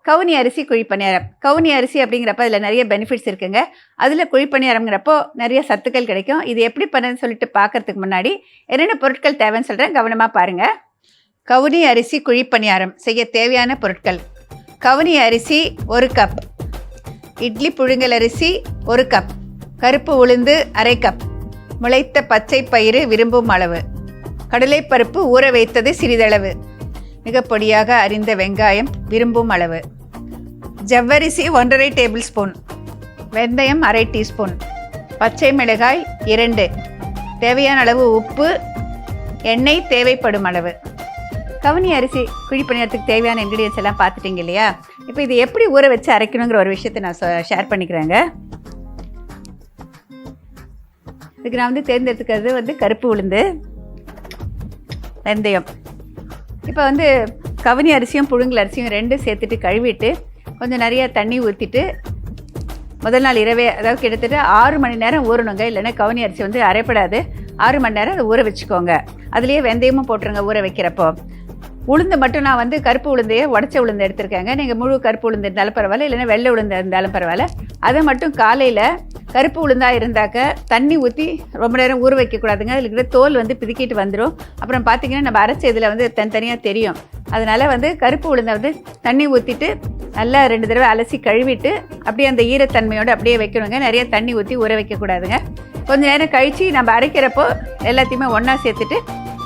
கவுனி அரிசி குழிப்பணியாரம். கவுனி அரிசி அப்படிங்கிறப்ப அதில் நிறைய பெனிஃபிட்ஸ் இருக்குங்க. அதில் குழிப்பணியாரம்ங்கிறப்போ நிறைய சத்துக்கள் கிடைக்கும். இது எப்படி பண்ணுறதுன்னு சொல்லிட்டு பார்க்கறதுக்கு முன்னாடி என்னென்ன பொருட்கள் தேவைன்னு சொல்கிறேன், கவனமாக பாருங்கள். கவுனி அரிசி குழிப்பணியாரம் செய்ய தேவையான பொருட்கள்: கவுனி அரிசி 1 கப், இட்லி புழுங்கல் அரிசி 1 கப், கருப்பு உளுந்து அரை கப், முளைத்த பச்சை பயிறு விரும்பும் அளவு, கடலைப்பருப்பு ஊற வைத்தது சிறிதளவு, மிக பொடியாக அரிந்த வெங்காயம் விரும்பும் அளவு, ஜவ்வரிசி 1½ டேபிள் ஸ்பூன், வெந்தயம் அரை டீஸ்பூன், பச்சை மிளகாய் 2, தேவையான அளவு உப்பு, எண்ணெய் தேவைப்படும் அளவு. கவுனி அரிசி குழிப்பணியாரத்துக்கு தேவையான இன்க்ரீடியன்ஸ் எல்லாம் பார்த்துட்டிங்க இல்லையா? இப்போ இது எப்படி ஊற வச்சு அரைக்கணுங்கிற ஒரு விஷயத்தை நான் ஷேர் பண்ணிக்கிறேங்க. இதுக்கு நான் தேர்ந்தெடுத்துக்கிறது கருப்பு உளுந்து, வெந்தயம். இப்போ கவுனி அரிசியும் புழுங்கல் அரிசியும் 2 சேர்த்துட்டு கழுவிட்டு கொஞ்சம் நிறையா தண்ணி ஊற்றிட்டு முதல் நாள் இரவே, அதாவது கிட்டத்தட்ட 6 மணி நேரம் ஊறணுங்க. இல்லைன்னா கவுனி அரிசி அரைப்படாது. 6 மணி நேரம் அதை ஊற வச்சுக்கோங்க. அதுலேயே வெந்தயமும் போட்டுருங்க ஊற வைக்கிறப்போ. உளுந்து மட்டும் நான் கருப்பு உளுந்தையே உடச்ச உளுந்து எடுத்திருக்கேங்க. நீங்கள் முழு கருப்பு உளுந்து இருந்தாலும் பரவாயில்ல, இல்லைன்னா வெள்ளை உளுந்து இருந்தாலும் பரவாயில்ல. அதை மட்டும் காலையில் கருப்பு உளுந்தாக இருந்தாக்க தண்ணி ஊற்றி ரொம்ப நேரம் ஊற வைக்கக்கூடாதுங்க. அதில் இருக்கிற தோல் பிதுக்கிட்டு வந்துடும். அப்புறம் பார்த்திங்கன்னா நம்ம அரைச்ச இதில் தனித்தனியாக தெரியும். அதனால் கருப்பு உளுந்தை தண்ணி ஊற்றிட்டு நல்லா 2 தடவை அலசி கழுவிட்டு அப்படியே அந்த ஈரத்தன்மையோடு அப்படியே வைக்கணுங்க. நிறைய தண்ணி ஊற்றி ஊற வைக்கக்கூடாதுங்க. கொஞ்சம் நேரம் கழித்து நம்ம அரைக்கிறப்போ எல்லாத்தையுமே ஒன்றா சேர்த்துட்டு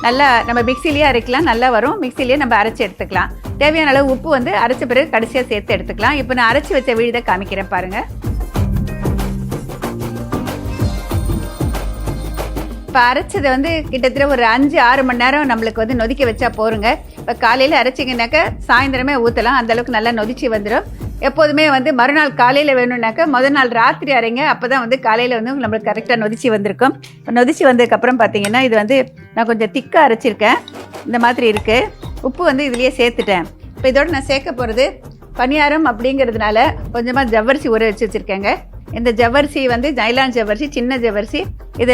நல்லா நம்ம மிக்சிலேயே அரைக்கலாம். நல்லா வரும். மிக்சிலேயே நம்ம அரைச்சி எடுத்துக்கலாம். தேவையான அளவு உப்பு அரைச்ச பிறகு கடைசியாக சேர்த்து எடுத்துக்கலாம். இப்போ நான் அரைச்சி வச்ச விழுதை காமிக்கிறேன் பாருங்கள். இப்போ அரைச்சதை கிட்டத்தட்ட ஒரு 5-6 மணி நேரம் நம்மளுக்கு நொதிக்க வச்சா போருங்க. இப்போ காலையில் அரைச்சிங்கனாக்கா சாயந்தரமே ஊற்றலாம். அந்தளவுக்கு நல்லா நொதிச்சு வந்துடும். எப்போதுமே மறுநாள் காலையில் வேணும்னாக்கா முதல் நாள் ராத்திரி அரைங்க. அப்போ தான் காலையில் நம்மளுக்கு கரெக்டாக நொதிச்சு வந்திருக்கும். இப்போ நொதிச்சு வந்ததுக்கப்புறம் பார்த்தீங்கன்னா இது நான் கொஞ்சம் திக்காக அரைச்சிருக்கேன். இந்த மாதிரி இருக்குது. உப்பு இதுலேயே சேர்த்துட்டேன். இப்போ இதோடு நான் சேர்க்க போகிறது பணியாரம் அப்படிங்கிறதுனால கொஞ்சமாக ஜவ்வரிசி ஊற வச்சு வச்சுருக்கேங்க. இந்த ஜவ்வரிசி நைலான் ஜவ்வரிசி, சின்ன ஜவ்வரிசி. இதை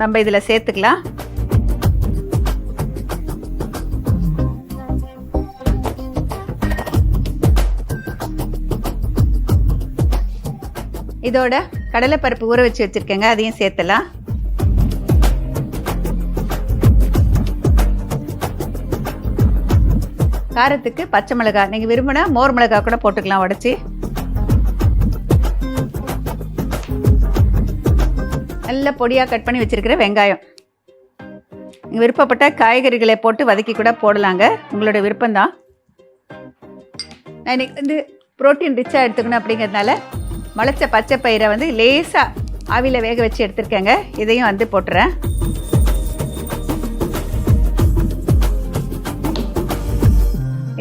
நம்ம இதில் சேர்த்துக்கலாம். இதோட கடலைப்பருப்பு ஊற வச்சு வச்சுருக்கேங்க, அதையும் சேர்த்துலாம். காரத்துக்கு பச்சை மிளகாய், நீங்கள் விரும்பினா மோர் மிளகாய் கூட போட்டுக்கலாம் உடச்சி. நல்ல பொடியாக கட் பண்ணி வச்சுருக்கிற வெங்காயம். நீங்கள் விருப்பப்பட்ட காய்கறிகளை போட்டு வதக்கி கூட போடலாங்க, உங்களோட விருப்பம்தான். நான் இன்றைக்கி ப்ரோட்டீன் ரிச்சாக எடுத்துக்கணும் அப்படிங்கிறதுனால முளைச்ச பச்சை பயிரை லேசாக ஆவியில் வேக வச்சு எடுத்துருக்கேங்க. இதையும் போட்டுறேன்.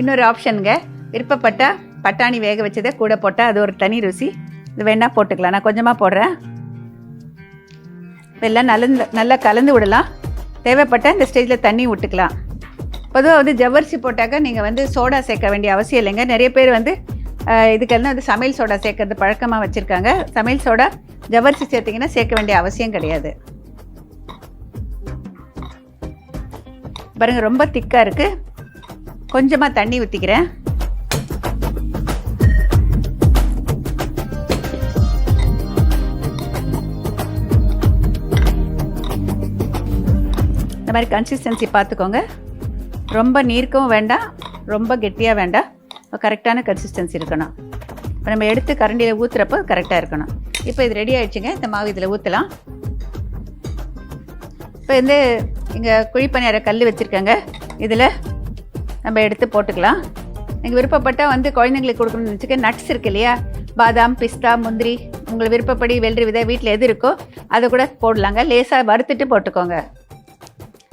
இன்னொரு ஆப்ஷனுங்க, விருப்பப்பட்டால் பட்டாணி வேக வச்சதை கூட போட்டால் அது ஒரு தனி ருசி. இது வேணால் போட்டுக்கலாம். நான் கொஞ்சமாக போடுறேன். எல்லாம் நல்லா கலந்து விடலாம். தேவைப்பட்டால் இந்த ஸ்டேஜில் தண்ணி விட்டுக்கலாம். பொதுவாக ஜவ்வரிசி போட்டாக்கா நீங்கள் சோடா சேர்க்க வேண்டிய அவசியம் இல்லைங்க. நிறைய பேர் இதுக்கெல்லாம் சமையல் சோடா சேர்க்கறது பழக்கமாக வச்சுருக்காங்க. சமையல் சோடா ஜவ்வரிசி சேர்த்திங்கன்னா சேர்க்க வேண்டிய அவசியம் கிடையாது. பாருங்கள், ரொம்ப திக்காக இருக்குது. கொஞ்சமாக தண்ணி ஊற்றிக்கிறேன். இந்த மாதிரி கன்சிஸ்டன்சி பார்த்துக்கோங்க. ரொம்ப நீர்க்கவும் வேண்டாம், ரொம்ப கெட்டியாக வேண்டாம். கரெக்டான கன்சிஸ்டன்சி இருக்கணும். இப்போ நம்ம எடுத்து கரண்டியில் ஊற்றுறப்போ கரெக்டாக இருக்கணும். இப்போ இது ரெடி ஆகிடுச்சுங்க. இந்த மாவு இதில் ஊற்றலாம். இப்போ இங்கே குழிப்பணியார கல் வச்சுருக்கேங்க. இதில் நம்ம எடுத்து போட்டுக்கலாம். நீங்கள் விருப்பப்பட்டால் குழந்தைங்களுக்கு கொடுக்கணும்னு வச்சுக்க நட்ஸ் இருக்கு இல்லையா, பாதாம், பிஸ்தா, முந்திரி, உங்கள் விருப்பப்படி வெள்ளரி விதை வீட்டில் எது இருக்கோ அதை கூட போடலாங்க. லேசாக வறுத்துட்டு போட்டுக்கோங்க.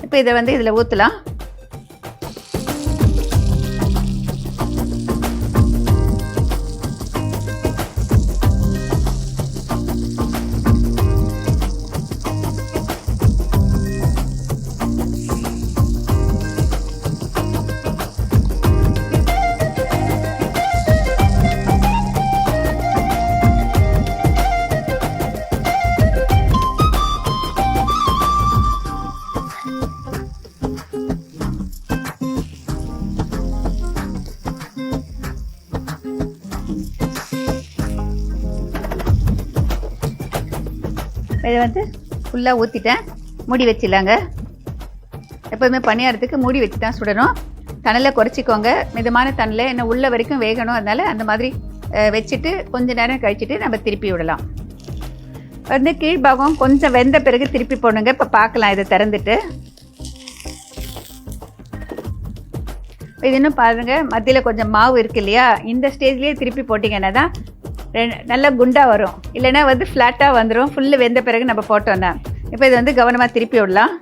இப்போ இதை இதில் ஊற்றலாம். இதை வந்து ஃபுல்லாக ஊற்றிட்டேன். மூடி வச்சிடலாங்க. எப்போதுமே பணியாரத்துக்கு மூடி வச்சு தான் சுடணும். தணலை குறைச்சிக்கோங்க. மிதமான தணலை என்ன உள்ள வரைக்கும் வேகணும். அதனால் அந்த மாதிரி வச்சுட்டு கொஞ்சம் நேரம் கழிச்சிட்டு நம்ம திருப்பி விடலாம். வந்து கீழ்பாகம் கொஞ்சம் வெந்த பிறகு திருப்பி போடுங்க. இப்போ பார்க்கலாம் இதை திறந்துட்டு. இது இன்னும் பாருங்கள், மத்தியில் கொஞ்சம் மாவு இருக்கு இல்லையா, இந்த ஸ்டேஜ்லேயே திருப்பி போட்டிங்கன்னா தான் நல்லா குண்டாக வரும். இல்லைன்னா வந்து ஃப்ளாட்டாக வந்துடும் ஃபுல்லு வெந்த பிறகு நம்ம போட்டோன்னா. இப்போ இது வந்து கவனமாக திருப்பி விடலாம்.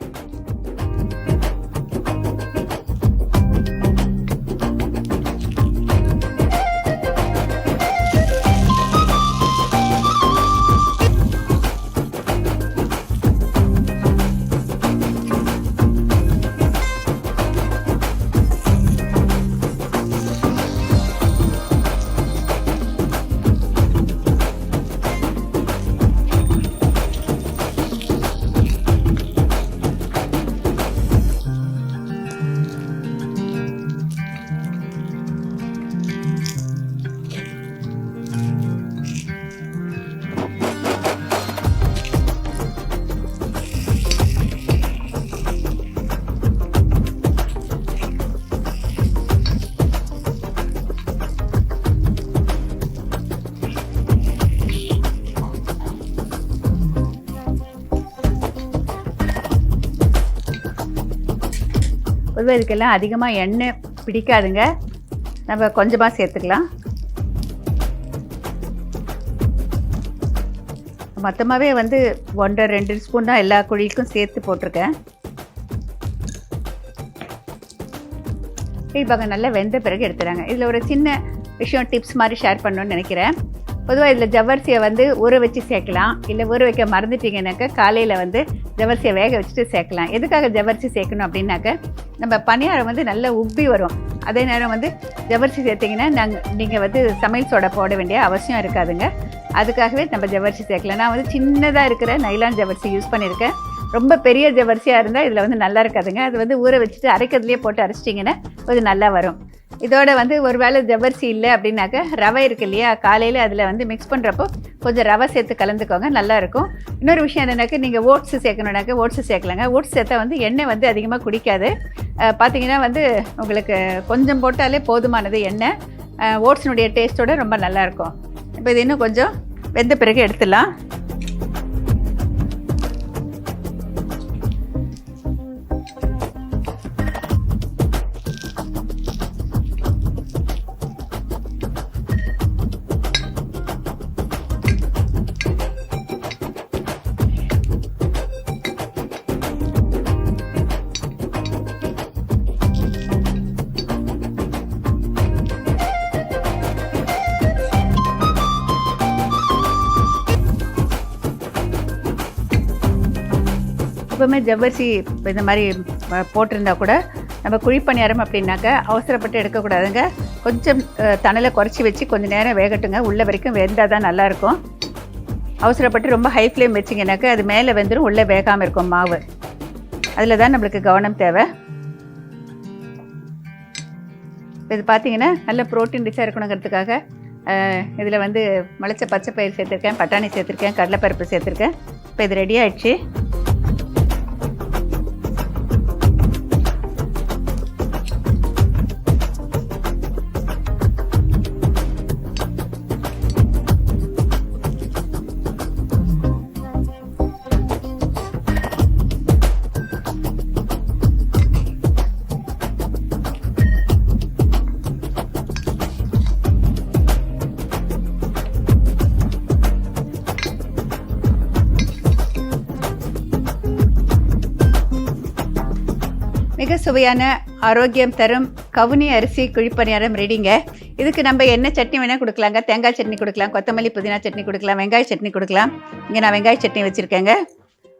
பொதுவாக இதுக்கெல்லாம் அதிகமாக எண்ணெய் பிடிக்காதுங்க. நம்ம கொஞ்சமாக சேர்த்துக்கலாம். மொத்தமாகவே வந்து 1.5-2 ஸ்பூன் தான் எல்லா குழிக்கும் சேர்த்து போட்டிருக்கேன். இப்போ நல்லா வெந்த பிறகு எடுத்துறாங்க. இதில் ஒரு சின்ன விஷயம் டிப்ஸ் மாதிரி ஷேர் பண்ணணும்னு நினைக்கிறேன். பொதுவாக இதில் ஜவ்வரிசியை வந்து ஊற வச்சு சேர்க்கலாம். இல்லை ஊற வைக்க மறந்துட்டிங்கனாக்கா காலையில் வந்து ஜவ்வரிசியை வேக வச்சுட்டு சேர்க்கலாம். எதுக்காக ஜவ்வரிசி சேர்க்கணும் அப்படின்னாக்க, நம்ம பணியாரம் வந்து நல்லா உப்பி வரும். அதே நேரம் வந்து ஜவ்வரிசி சேர்த்திங்கன்னா நீங்கள் வந்து சமையல் சோடா போட வேண்டிய அவசியம் இருக்காதுங்க. அதுக்காகவே நம்ம ஜவ்வரிசி சேர்க்கலாம். நான் வந்து சின்னதாக இருக்கிற நைலான் ஜவ்வரிசி யூஸ் பண்ணியிருக்கேன். ரொம்ப பெரிய ஜவ்வரிசியாக இருந்தால் இதில் வந்து நல்லா இருக்காதுங்க. அது வந்து ஊற வச்சுட்டு அரைக்கிறதுலேயே போட்டு அரைச்சிட்டிங்கன்னா கொஞ்சம் நல்லா வரும். இதோட வந்து ஒரு வேளை ஜவ்வரிசி இல்லை அப்படின்னாக்க ரவை இருக்கு இல்லையா, காலையில் அதில் வந்து மிக்ஸ் பண்ணுறப்போ கொஞ்சம் ரவை சேர்த்து கலந்துக்கோங்க, நல்லாயிருக்கும். இன்னொரு விஷயம் என்னென்னாக்க, நீங்கள் ஓட்ஸு சேர்க்கணுன்னாக்க ஓட்ஸு சேர்க்கலாங்க. ஓட்ஸ் சேர்த்தா வந்து எண்ணெய் வந்து அதிகமாக குடிக்காது. பார்த்திங்கன்னா வந்து உங்களுக்கு கொஞ்சம் போட்டாலே போதுமானது எண்ணெய். ஓட்ஸினுடைய டேஸ்ட்டோட ரொம்ப நல்லாயிருக்கும். இப்போ இது இன்னும் கொஞ்சம் வெந்த பிறகு எடுத்துடலாம். எப்பவுமே ஜவ்வரிசி இந்த மாதிரி போட்டிருந்தா கூட நம்ம குழிப்பணியாரம் அப்படின்னாக்க அவசரப்பட்டு எடுக்கக்கூடாதுங்க. கொஞ்சம் தணலை குறைச்சி வச்சு கொஞ்சம் நேரம் வேகட்டுங்க. உள்ள வரைக்கும் வெந்தால் தான் நல்லாயிருக்கும். அவசரப்பட்டு ரொம்ப ஹை ஃப்ளேம் வச்சிங்கனாக்க அது மேலே வெந்துடும், உள்ளே வேகாமல் இருக்கும் மாவு. அதில் தான் நம்மளுக்கு கவனம் தேவை. இது பார்த்திங்கன்னா நல்ல ப்ரோட்டீன் ரிச்சாக இருக்கணுங்கிறதுக்காக இதில் வந்து முளைச்ச பச்சை பயிர் சேர்த்துருக்கேன், பட்டாணி சேர்த்துருக்கேன், கடலைப்பருப்பு சேர்த்துருக்கேன். இப்போ இது ரெடி ஆகிடுச்சு. மிக சுவையான ஆரோக்கியம் தரும் கவுனி அரிசி குழிப்பணியாரம் ரெடிங்க. இதுக்கு நம்ம என்ன சட்னி வேணால் கொடுக்கலாங்க. தேங்காய் சட்னி கொடுக்கலாம், கொத்தமல்லி புதினா சட்னி கொடுக்கலாம், வெங்காய சட்னி கொடுக்கலாம். இங்கே நான் வெங்காய சட்னி வச்சுருக்கேங்க.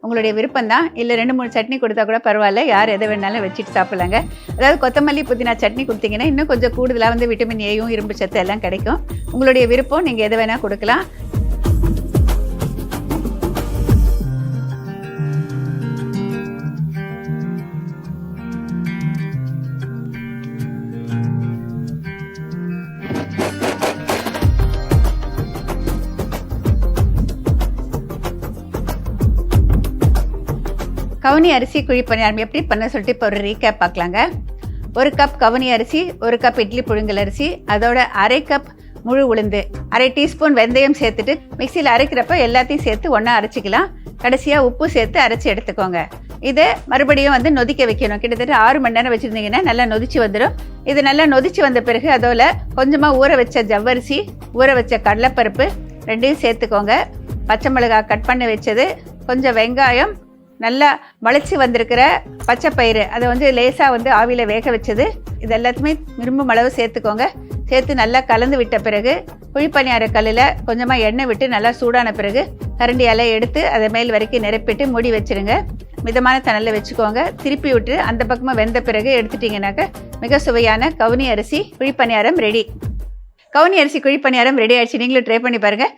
உங்களுடைய விருப்பம் தான். இல்லை 2-3 சட்னி கொடுத்தா கூட பரவாயில்ல, யார் எதை வேணாலும் வச்சுட்டு சாப்பிட்லாங்க. அதாவது கொத்தமல்லி புதினா சட்னி கொடுத்தீங்கன்னா இன்னும் கொஞ்சம் கூடுதலாக வந்து விட்டமின் ஏயும் இரும்பு சத்து எல்லாம் கிடைக்கும். உங்களுடைய விருப்பம், நீங்கள் எதை வேணால் கொடுக்கலாம். கவுனி அரிசி குழிப்பணியாரம் எப்படி பண்ண சொல்லிட்டு இப்போ ஒரு ரீகேப் பார்க்கலாங்க. 1 கப் கவுனி அரிசி, 1 கப் இட்லி புழுங்கல் அரிசி, அதோட அரை கப் முழு உளுந்து, அரை டீஸ்பூன் வெந்தயம் சேர்த்துட்டு மிக்சியில் அரைக்கிறப்ப எல்லாத்தையும் சேர்த்து ஒன்றா அரைச்சிக்கலாம். கடைசியாக உப்பு சேர்த்து அரைச்சி எடுத்துக்கோங்க. இதை மறுபடியும் வந்து நொதிக்க வைக்கணும். கிட்டத்தட்ட 6 மணி நேரம் வச்சுருந்தீங்கன்னா நல்லா நொதிச்சு வந்துடும். இது நல்லா நொதிச்சு வந்த பிறகு அதோட கொஞ்சமாக ஊற வச்ச ஜவ்வரிசி, ஊற வச்ச கடலைப்பருப்பு ரெண்டையும் சேர்த்துக்கோங்க. பச்சை மிளகாய் கட் பண்ணி வச்சது, கொஞ்சம் வெங்காயம், நல்லா முளைச்சி வந்திருக்கிற பச்சை பயிறு, அதை வந்து லேசாக வந்து ஆவியில் வேக வச்சது, இது எல்லாத்தையுமே விரும்பும் அளவு சேர்த்துக்கோங்க. சேர்த்து நல்லா கலந்து விட்ட பிறகு குழிப்பணியார கல்லில் கொஞ்சமாக எண்ணெய் விட்டு நல்லா சூடான பிறகு கரண்டியால் எடுத்து அதை மேல் வரைக்கும் நிரப்பிட்டு மூடி வச்சுருங்க. மிதமான தணலில் வச்சுக்கோங்க. திருப்பி விட்டு அந்த பக்கமாக வெந்த பிறகு எடுத்துட்டிங்கனாக்க மிக சுவையான கவுனி அரிசி குழிப்பணியாரம் ரெடி. கவுனி அரிசி குழிப்பணியாரம் ரெடி ஆயிடுச்சு. நீங்களும் ட்ரை பண்ணி பாருங்கள்.